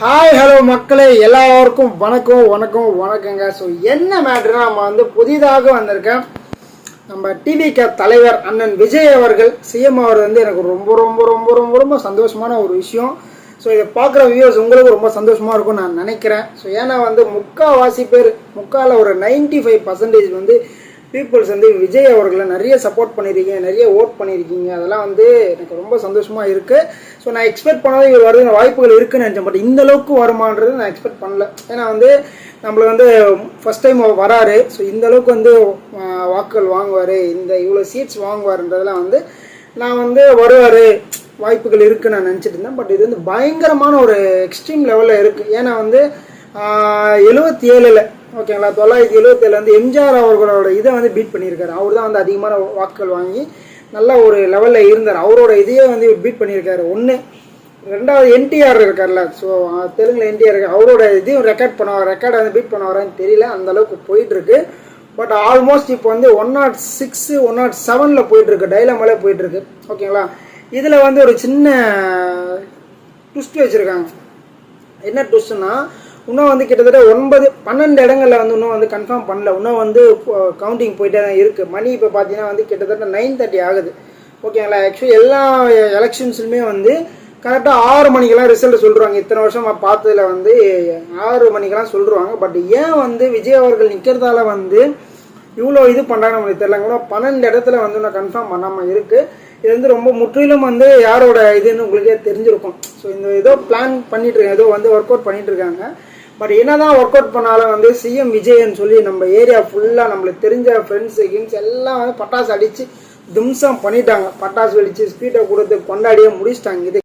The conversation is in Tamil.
ஹாய் ஹலோ மக்களே, எல்லாருக்கும் வணக்கங்க. ஸோ என்ன மேட்ருனா, நம்ம வந்து புதிதாக வந்திருக்கேன் நம்ம டிவிகே தலைவர் அண்ணன் விஜய் அவர்கள் சிஎம் அவர் வந்து எனக்கு ரொம்ப ரொம்ப ரொம்ப ரொம்ப ரொம்ப சந்தோஷமான ஒரு விஷயம். ஸோ இதை பார்க்குற வியூவர்ஸ் உங்களுக்கு ரொம்ப சந்தோஷமாக இருக்கும்னு நான் நினைக்கிறேன். ஸோ ஏன்னா வந்து முக்கால்வாசி பேர் ஒரு 95% வந்து பீப்புள்ஸ் வந்து விஜய் அவர்களை நிறைய சப்போர்ட் பண்ணியிருக்கீங்க, நிறைய ஓட் பண்ணியிருக்கீங்க. அதெல்லாம் வந்து எனக்கு ரொம்ப சந்தோஷமாக இருக்குது. ஸோ நான் எக்ஸ்பெக்ட் பண்ணாத இவர் வருது வாய்ப்புகள் இருக்குன்னு நினச்சேன். பட் இந்த அளவுக்கு வருமானது நான் எக்ஸ்பெக்ட் பண்ணல. ஏன்னா வந்து நம்மளை வந்து ஃபஸ்ட் டைம் வராரு. ஸோ இந்த அளவுக்கு வந்து வாக்குகள் வாங்குவார், இவ்வளோ சீட்ஸ் வாங்குவார்ன்றதெல்லாம் வந்து நான் வந்து வருவார், வாய்ப்புகள் இருக்குன்னு நான் நினச்சிட்டு இருந்தேன். பட் இது வந்து பயங்கரமான ஒரு எக்ஸ்ட்ரீம் லெவலில் இருக்குது. ஏன்னா வந்து 77 ஓகேங்களா, 977 வந்து எம்ஜிஆர் அவர்களோட இதை வந்து பீட் பண்ணியிருக்காரு. அவர் தான் வந்து அதிகமான வாக்குகள் வாங்கி நல்ல ஒரு லெவலில் இருந்தார். அவரோட இதையே வந்து பீட் பண்ணியிருக்காரு. ஒன்று, ரெண்டாவது என்டிஆர் இருக்கார்ல, ஸோ தெலுங்குல என்டிஆர் இருக்கார், அவரோட இதையும் ரெக்கார்டை வந்து பீட் பண்ணுவாரான்னு தெரியல. அந்த அளவுக்கு போயிட்டு இருக்கு. பட் ஆல்மோஸ்ட் இப்போ வந்து 106 107 போயிட்டு இருக்கு, டைலமாலே போயிட்டு இருக்கு. ஓகேங்களா, இதில் வந்து ஒரு சின்ன ட்விஸ்ட் வச்சிருக்காங்க. என்ன ட்விஸ்ட்னா, இன்னும் வந்து கிட்டத்தட்ட 9-12 இடங்கள்ல வந்து இன்னும் வந்து கன்ஃபார்ம் பண்ணல. இன்னும் வந்து கவுண்டிங் போயிட்டே தான் இருக்குது. மணி இப்போ பார்த்தீங்கன்னா வந்து கிட்டத்தட்ட 9:30 ஆகுது. ஓகேங்களா, ஆக்சுவலி எல்லா எலெக்ஷன்ஸுமே வந்து கரெக்டாக 6 மணிக்கெல்லாம் ரிசல்ட் சொல்லிடுவாங்க. இத்தனை வருஷமாக பார்த்ததில் வந்து 6 மணிக்கெல்லாம் சொல்லிடுவாங்க. பட் ஏன் வந்து விஜய் அவர்கள் நிற்கிறதால வந்து இவ்வளோ இது பண்ணுறாங்க நம்மளுக்கு தெரியல. கூட 12 இடத்துல வந்து இன்னும் கன்ஃபார்ம் பண்ணாமல் இருக்குது. இது வந்து ரொம்ப முற்றிலும் வந்து யாரோட இதுன்னு உங்களுக்கே தெரிஞ்சிருக்கும். ஸோ இந்த ஏதோ பிளான் பண்ணிட்டு இருக்காங்க, ஏதோ வந்து ஒர்க் அவுட் பண்ணிட்டு இருக்காங்க. பட் என்னதான் ஒர்க் அவுட் பண்ணாலும் வந்து சிஎம் விஜய்ன்னு சொல்லி நம்ம ஏரியா ஃபுல்லாக நம்மளுக்கு தெரிஞ்ச ஃப்ரெண்ட்ஸ் எல்லாம் வந்து பட்டாசு அடித்து தும்சம் பண்ணிட்டாங்க. பட்டாசு வெடிச்சு ஸ்பீட்டை கொடுத்து கொண்டாடியே முடிச்சிட்டாங்க. இது